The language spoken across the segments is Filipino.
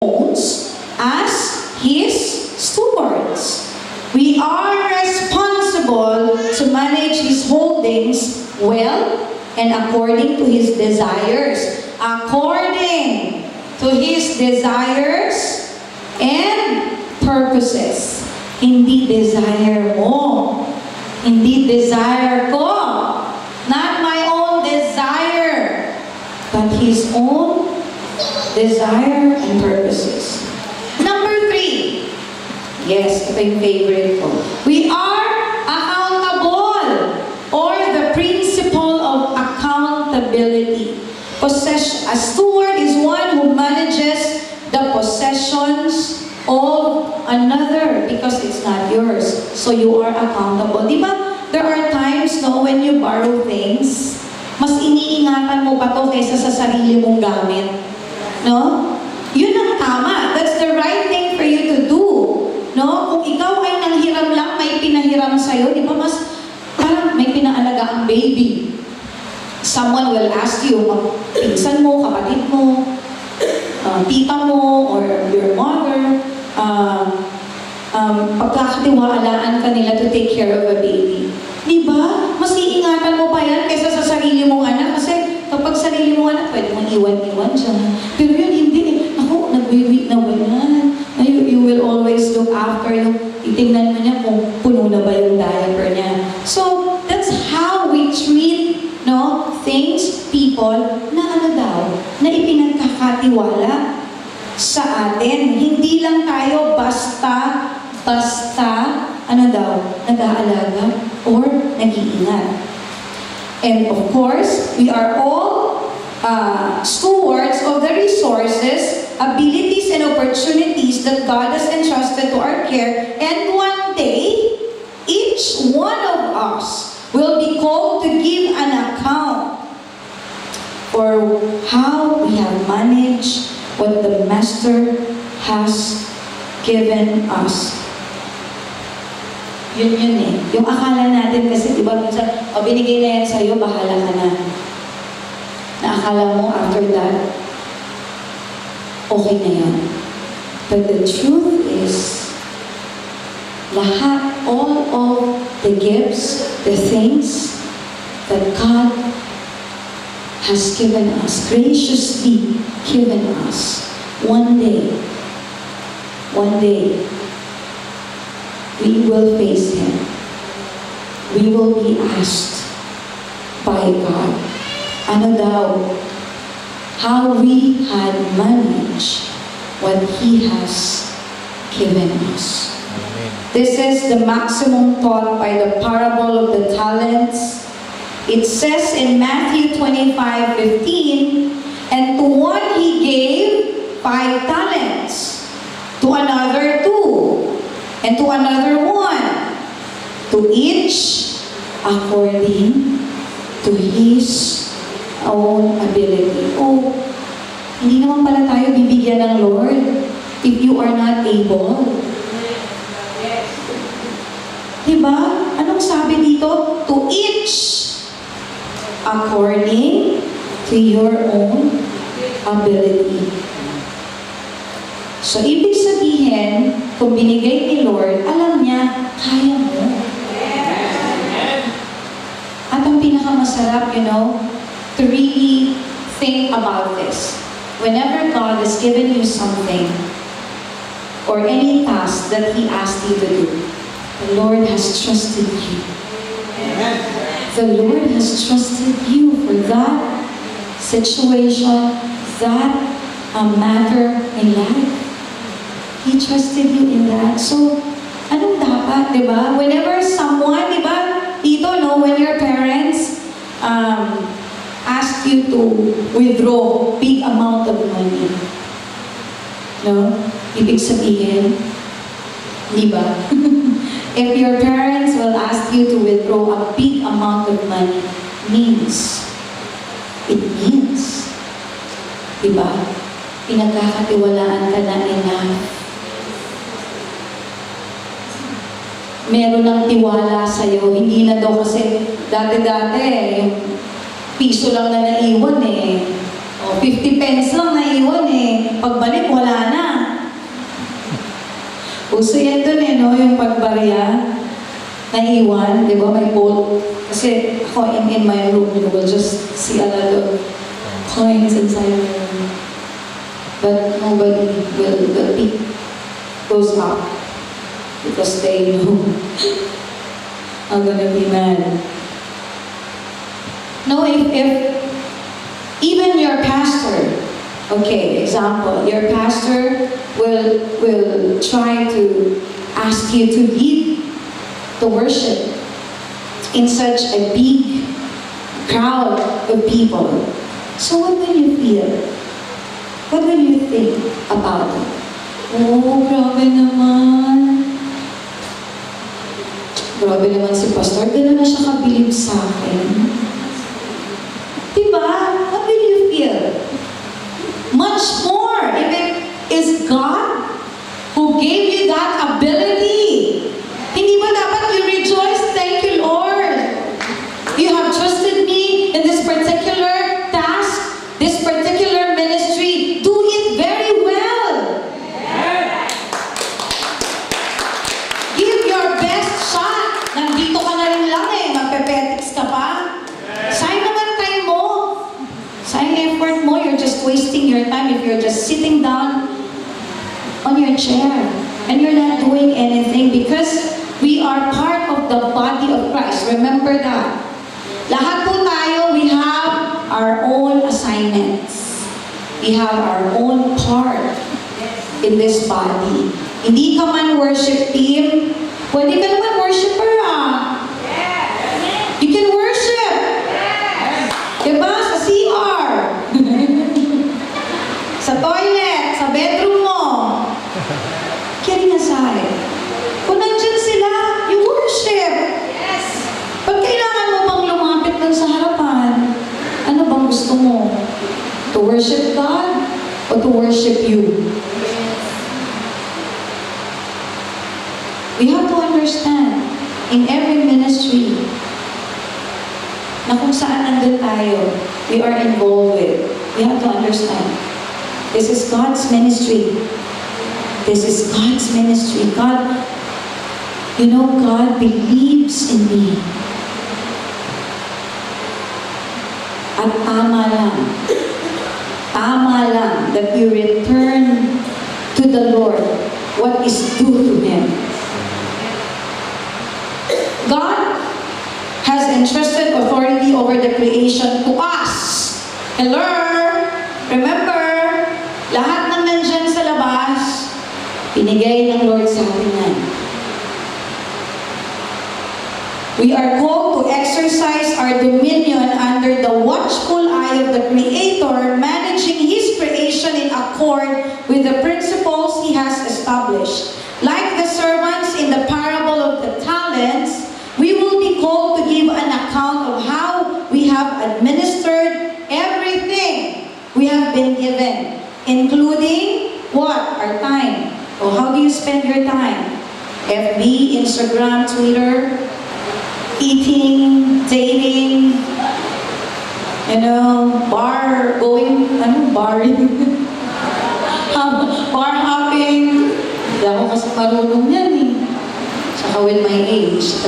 owns as His stewards. We are responsible to manage His holdings well and according to His desires. According to His desires and purposes. Hindi desire mo. Hindi desire ko. Not my own desire, but His own desire and purposes. Number 3. Yes, ito yung favorite ko. We are accountable, or the principle of accountability. A steward is one who manages the possessions of another because it's not yours. So you are accountable. Di ba? There are times, no, when you borrow things, mas iniingatan mo pa to kaysa sa sarili mong gamit. No? Yun ang tama. That's the right thing for you to do. No? Kung ikaw ay nanghiram lang, may pinahiram sa'yo, di ba mas parang may pinaalaga ang baby. Someone will ask you, pinsan mo, kapatid mo, tita mo, or your mother, pagkakatiwalaan ka nila to take care of a baby. Di ba? Mas iingatan mo pa yan kaysa sa sarili mong anak. Kasi kapag sarili mong anak, pwede mong iwan-iwan siya. Pero yun, hindi. Ako, nag-wait na ba yan? You will always look after yung titingnan mo niya kung puno na ba yung diaper niya. So, that's how we treat things, people, na na ipinagkakatiwala sa atin. Hindi lang tayo basta, nag-aalaga or nag-iingat. And of course, we are all stewards of the resources, abilities, and opportunities that God has entrusted to our care. And one day, each one of us will be called to give an account for how we have managed what the Master has given us. Yun eh. Yung akala natin kasi, di ba, minsan, binigay na yan sa'yo, bahala ka na. Naakala mo, after that, okay na yan. But the truth is, lahat, all of the gifts, the things that God has given us, graciously given us, one day, we will face Him. We will be asked by God, ano daw, how we had managed what He has given us. Amen. This is the maximum taught by the parable of the talents. It says in Matthew 25:15, and to one He gave 5 talents, to another 2, and to another 1, to each according to his own ability. Oh, hindi naman pala tayo bibigyan ng Lord if you are not able. Diba? Anong sabi dito? To each according to your own ability. So, ibig sabihin, kung binigay ni Lord, alam niya, kaya mo. At ang pinakamasarap, to really think about this. Whenever God has given you something, or any task that He asked you to do, the Lord has trusted you. The Lord has trusted you for that situation, that matter in life. He trusted you in that. So, anong dapat, di ba? Whenever someone, di ba, dito, when your parents ask you to withdraw big amount of money, ibig sabihin, di ba? If your parents will ask you to withdraw a big amount of money, it means, di ba, pinagkakatiwalaan ka na enough. Meron ng tiwala sa'yo. Hindi na daw kasi dati-dati, yung piso lang na naiwan eh. O 50 pence lang naiwan eh. Pagbalik, wala na. Uso yan dun eh, no? Yung pagbarya, naiwan, di ba? May bolt. Kasi ako, in my room, you will just see a lot of coins inside my room. But nobody will pick those up because they know I'm gonna be mad. No, if even your pastor, okay, example, your pastor will try to ask you to lead the worship in such a big crowd of people. So what will you feel? What will you think about it? Oh, grabe naman. Grabe naman si Pastor. Gano'n na siya kabilib sa akin. Diba? What will you feel? Much more if it is God who gave you that ability. Hindi ba dapat you rejoice? Thank you, Lord. You have trusted me in this particular task, this particular ministry. Do it very well. Give your best shot. Nandito ka na rin lang eh. Magpepetics ka pa. Sayang naman time mo. Sayang effort mo. You're just wasting your time if you're just sitting down on your chair and you're not doing anything because we are part of the body of Christ. Remember that. Lahat po tayo, we have our own assignments. We have our own part in this body. Hindi ka man worship team, pwede ka naman worshiper You can worship. Diba? Sa CR. Sa toilet, sa bedroom mo. Kidding aside. Kung nandyan sila, you worship. Pag kailangan mo bang lumapit dun sa harapan, ano bang gusto mo? To worship God o to worship you? We have to understand in every ministry na kung saan nandun tayo, we are involved with. We have to understand. This is God's ministry. This is God's ministry. God, you know, God believes in me. At tama lang that you return to the Lord what is due to Him. God has entrusted authority over the creation to us. Hello? Remember, lahat ng nandyan sa labas, pinigay ng Lord sa atin yan. We are called to exercise our dominion under the watchful eye of the Creator, managing His creation in accord with the principles He has established. Like the servants in the parable of the talents, we will be called to give an account of how we have administered everything we have been given, including what? Our time. Oh, how do you spend your time? FB, Instagram, Twitter, eating, dating, bar hopping. Hindi ako kasi marunong yan eh. Tsaka with my age,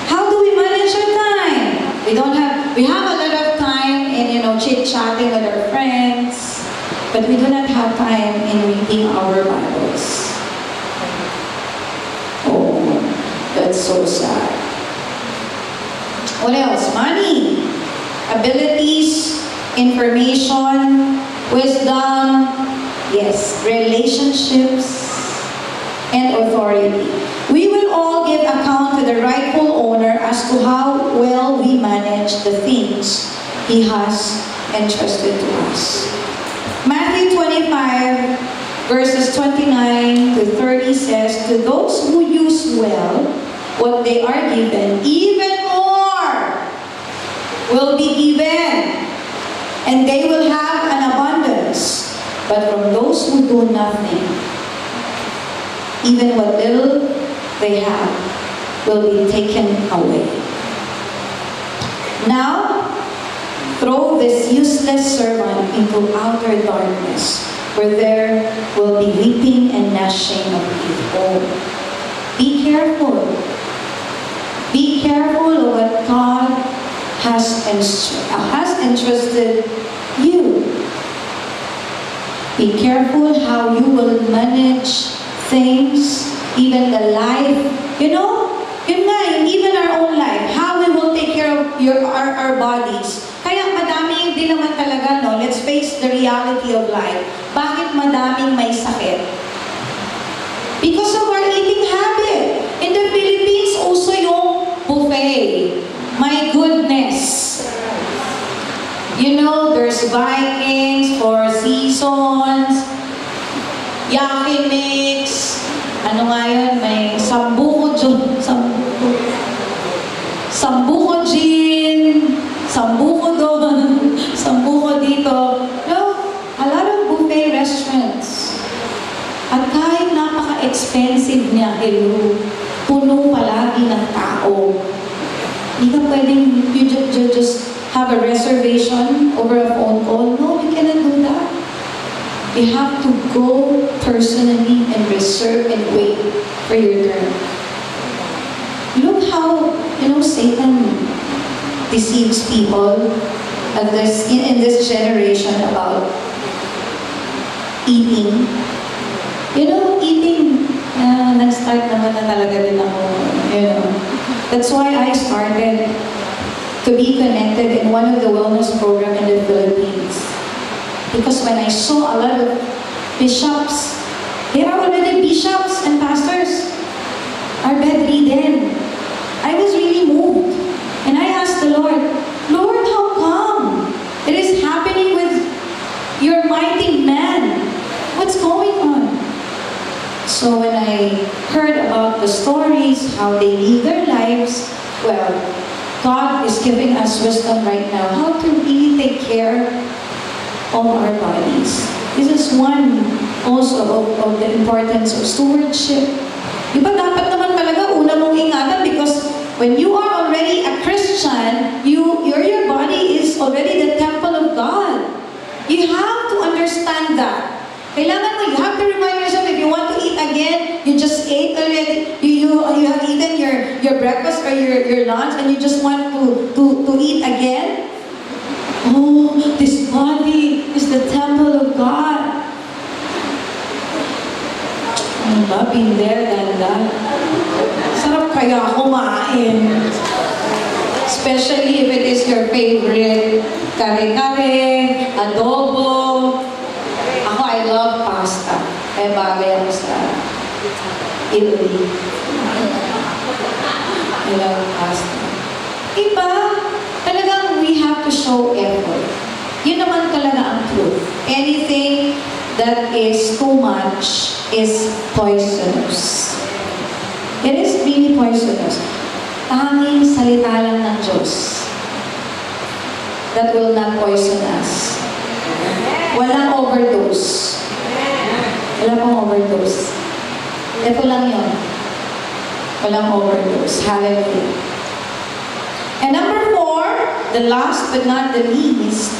how do we manage our time? We have a lot of time in, chit-chatting with our friends, but we do not have time in reading our Bibles. Oh, that's so sad. What else? Money, abilities, information, wisdom, yes, relationships, and authority. We will all give account to the rightful owner as to how well we manage the things He has entrusted to us. Matthew 25, verses 29 to 30 says, "To those who use well what they are given, even more will be given, and they will have an abundance. But from those who do nothing, even what little they have will be taken away." Now, throw this useless servant into outer darkness, where there will be weeping and gnashing of teeth. Oh, be careful. Be careful of what God has entrusted you. Be careful how you will manage things, even the life. You know, even our own life, how we will take care of our bodies. Kaya madami din naman talaga, no? Let's face the reality of life. Bakit madaming may sakit? Because of our eating habit. In the Philippines, also yung buffet. My goodness. You know, there's Vikings, Four Seasons, Yaki Mix, ano nga yun, may Sambuco Gin, Sambuco doon, Sambuco dito. No, a lot of buffet restaurants. At kahit napaka-expensive niya, hello, puno palagi ng tao. Hindi ka pwedeng, you just have a reservation over a phone call. No, you cannot do that. You have to go personally and reserve and wait for your turn. Look how, Satan deceives people in this generation about eating. Eating, nag-start naman na talaga din ako, That's why I started to be connected in one of the wellness program in the Philippines. Because when I saw a lot of bishops, they are already bishops and pastors, are bedridden. I was really moved. And I asked the Lord, how come it is happening with your mighty man? What's going on? So when I heard about the stories, how they live their lives, well, God is giving us wisdom right now how to really take care of our bodies. This is one also of the importance of stewardship. Diba dapat naman talaga una mong ingatan, because when you are already a Christian, your body is already the temple of God. You have to understand that. Kailangan mo, you have to remind yourself, if you want to eat again, you just ate already, you have eaten your breakfast or your lunch, and you just want to eat again. Oh, this body is the temple of God. Ano ba? Been there, done that. Sarap kaya kumain. Especially if it is your favorite kare-kare, adobo. Ako, I love pasta. Kaya bagay ako sa Italy. I love pasta. Iba, talagang we have to show effort. Yun naman talaga ang truth. Anything that is too much is poisonous. It is really poisonous. Tanging salita lang ng Diyos that will not poison us. Walang overdose. Wala pong overdose. Ito lang yun. Walang overdose. Hallelujah. And number 4, the last but not the least,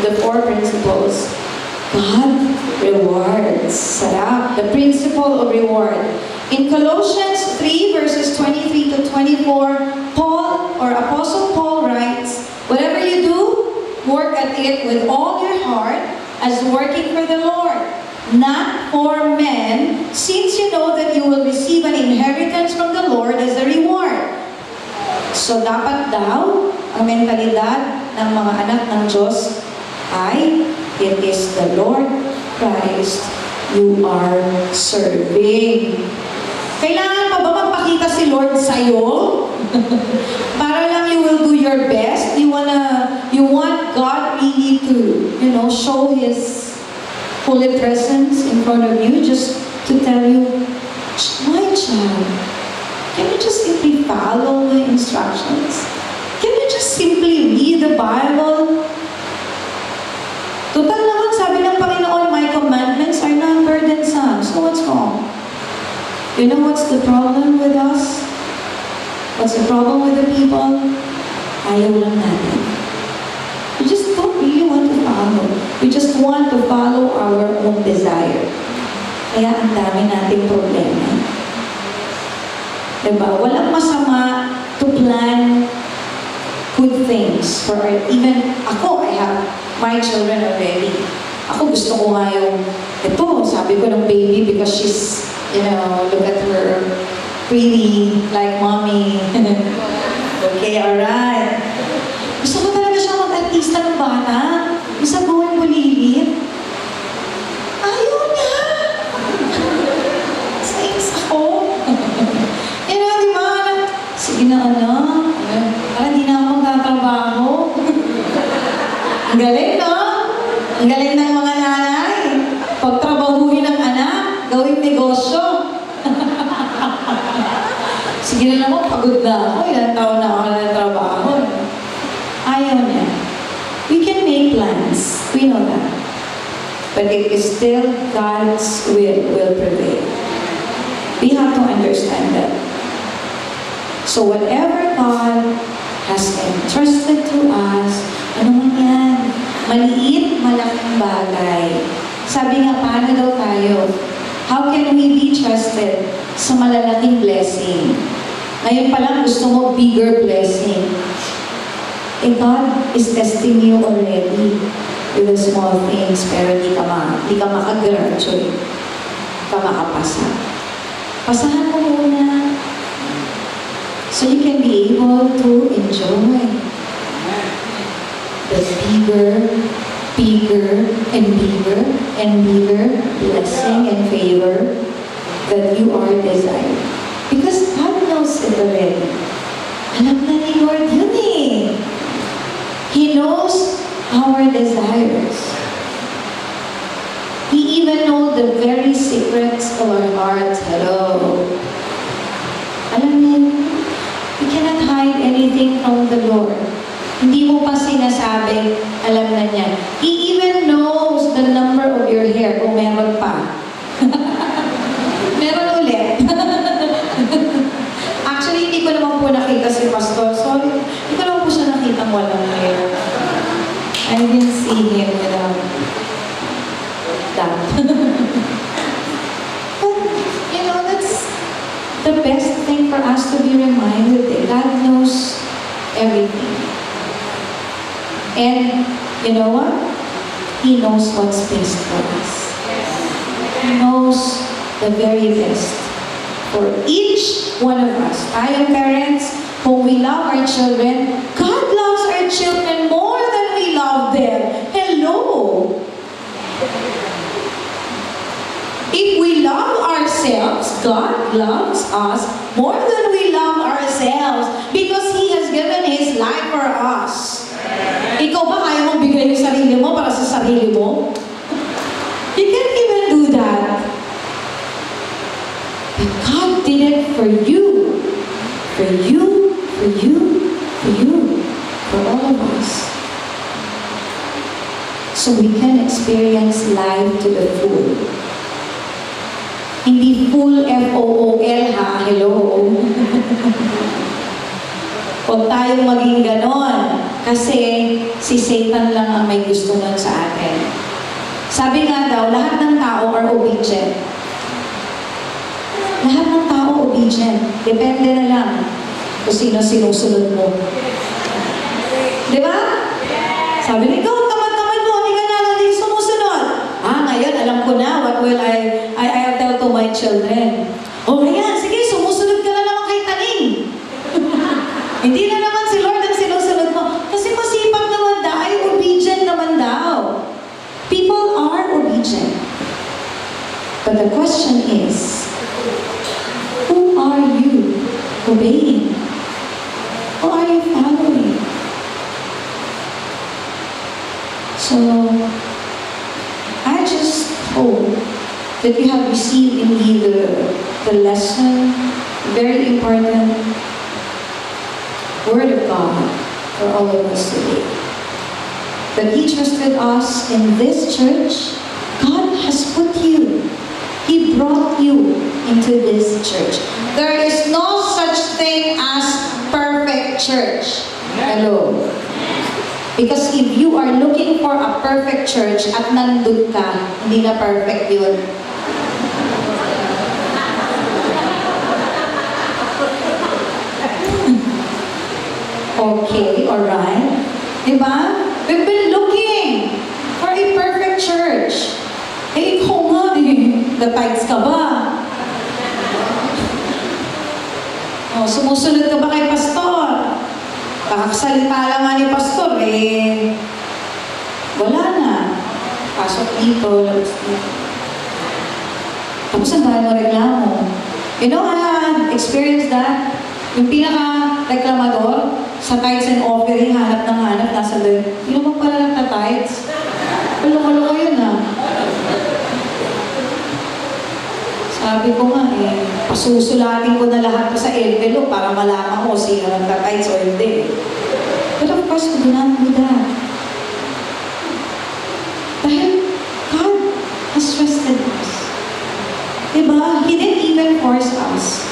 the 4 principles, God rewards. Sarap. The principle of reward. In Colossians 3 verses 23 to 24, Apostle Paul writes, whatever you do, work at it with all your heart as working for the Lord, not for men, since you know that you will receive an inheritance from the Lord as a reward. So dapat daw, ang mentalidad ng mga anak ng Diyos ay, it is the Lord Christ you are serving. Kailangan pa ba magpakita si Lord sa'yo? Para lang you will do your best? You want God really to, show His holy presence in front of you, just to tell you, my child, can you just simply follow my instructions? Can you just simply read the Bible? Total naman, sabi ng Panginoon, my commandments are not burdensome. So what's wrong? You know what's the problem with us? What's the problem with the people? Ayaw lang natin. You just want to follow our own desire. Kaya ang dami nating problema. Diba? Walang masama to plan good things for our, even ako, I have my children already. Ako gusto ko nga yung, ito, sabi ko ng baby because she's, look at her, pretty, like mommy. Okay, alright. Gusto ko talaga siya mag-artista ng bata. Isa gawin bulilit. Ayaw niya. Sains ako. Di ba? Sige na, anak. Parang di na ako magtatrabaho. Ang galing, no? Ang galing ng mga nanay. Pagtrabahuhin ng anak, gawing negosyo. Sige na naman, pagod na ako. Ilang taon na ako na trabaho. Ayaw niya. We can make plans. We know that. But it is still God's will prevail. We have to understand that. So whatever God has entrusted to us, ano man yan? Maliit, malaking bagay. Sabi nga, paano daw tayo? How can we be trusted sa malalaking blessing? Ngayon pa lang gusto mo bigger blessing. And God is testing you already with the small things, pero di ka makagraduate. Di ka makapasa. Pasahan mo muna. So you can be able to enjoy the bigger and bigger blessing and favor that you are desiring. Because God knows it already. Alam na ni Lord yun eh. He knows our desires. He even knows the very secrets of our hearts. Hello. Alam niya, we cannot hide anything from the Lord. Hindi mo pa sinasabi, alam na niya. He even knows the number of your hair, kung meron pa. Meron ulit. Actually, hindi ko naman po nakita si Pastor. Sorry, hindi ko naman po siya nakita walang hair. I didn't see him without that. But, that's the best thing for us to be reminded that God knows everything. And, you know what? He knows what's best for us. He knows the very best for each one of us. Tayong parents, kung we love our children, God loves our children more than we love them. Hello! If we love ourselves, God loves us more than we love ourselves because He has given His life for us. Ikaw ba kaya mong bigay yung sarili mo para sa sarili mo? You can't even do that. But God did it for you. For you, for you, for you. For all of us. So we can experience life to the full. Hindi full F-O-O-L ha, hello. Huwag tayong maging ganon. Kasi si Satan lang ang may gusto nun sa atin. Sabi nga daw, lahat ng tao are obedient. Lahat ng tao obedient. Depende na lang kung sino sinusunod mo. Di ba? Sabi niya, ikaw, tamad-tamad mo, hindi ka na lang sumusunod. Ngayon, alam ko na, what will I tell to my children? Ayan, sige, sumusunod ka na naman kay Taning. Hindi na naman si Lord ang sinusunod mo. Kasi masipag naman daw, ay obedient naman daw. People are obedient. But the question is, who are you obeying? Who are you following? So, I just hope that you have received indeed the lesson, very important Word of God for all of us today. That He trusted us in this church. God has put you. He brought you into this church. There is no such thing as perfect church. Hello. Because if you are looking for a perfect church at nandun ka, hindi na perfect yun. Okay, alright. Diba? We've been looking for a perfect church. Eh, ikaw nga eh. The-tides ka ba? Oh, sumusunod ka ba kay Pastor? Kakasalita lang nga ni Pastor, eh, wala na. Pasok dito, labas dito. Tapos ang dahil mo reklamo. You know, I experienced that. Yung pinaka-reklamador, sa tithes and offering, hanap ng hanap, nasa doon. Hindi naman pala nagta-tithes. Loko-loko yun ah. Sabi ko nga eh, pasusulatin ko na lahat sa envelope para malaman ko sino nagta-tithes o hindi. But of course, we do not do that. Dahil God has trusted us. Diba? He didn't even force us.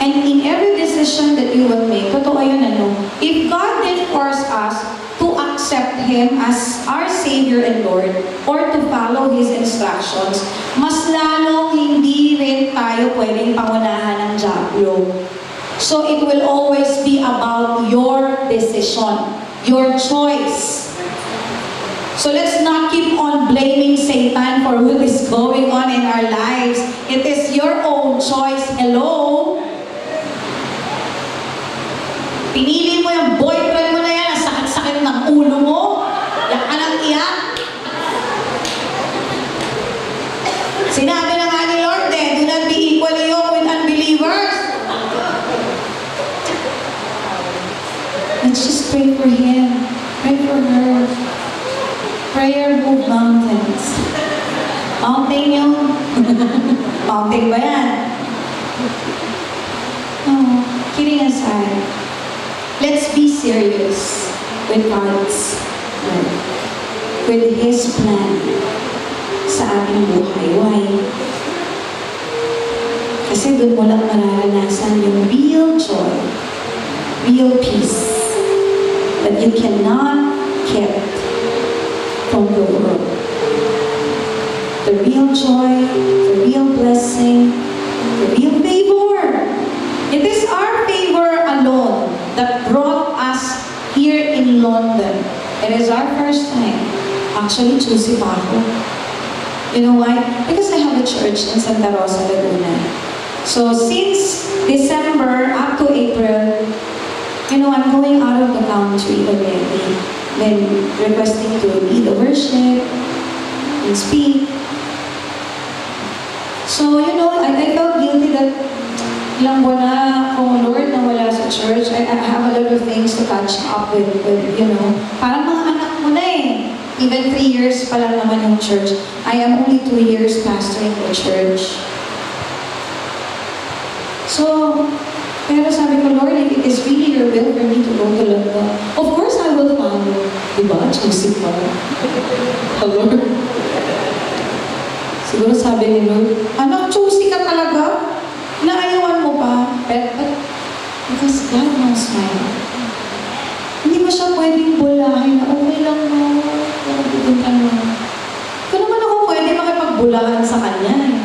And in every decision that you will make, totoo yun ano, if God did force us to accept Him as our Savior and Lord, or to follow His instructions, mas lalong hindi rin tayo pwedeng pangunahan ng diablo. So it will always be about your decision, your choice. So let's not keep on blaming Satan for what is going on in our lives. It is your own choice. Hello? Pinili mo yung boyfriend mo na yan, ang sakit-sakit ng ulo mo, iyak ka ng iyak. Sinabi na nga ni Lord do not be equally yoked with unbelievers. Let's just pray for him, pray for her. Prayer move mountains. Mountain yun. Mountain ba yan? Oh, kidding aside. Let's be serious with God's word, with His plan sa ating buhay. Why? Kasi doon mo lang mararanasan yung real joy, real peace that you cannot get from the world. The real joy, the real blessing, the real favor. It is our favor alone that brought us here in London. It is our first time. Actually, choosy pa ako. You know why? Because I have a church in Santa Rosa, Laguna. So, since December up to April, you know, I'm going out of the country already. Then, requesting to lead the worship and speak. So, you know, I felt guilty that ilang buwan na akong Lord na wala sa church. I have a lot of things to catch up with, you know. Parang mga anak mo na eh. Even 3 years pa lang naman yung church. I am only 2 years pastoring the church. So, pero sabi ko, Lord, if it is really your will for me to go to London, of course I will follow. Diba? Choosing pa. Lord. Siguro sabi ni Lord, anak, choosy ka talaga? Naayawan mo pa? But because God knows my heart. Hindi mo siya pwedeng bulahin na okay lang mo. Pupunta mo. Kung naman ako pwede makipagbulahan sa Kanya eh.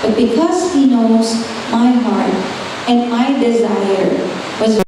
But because He knows my heart and my desire was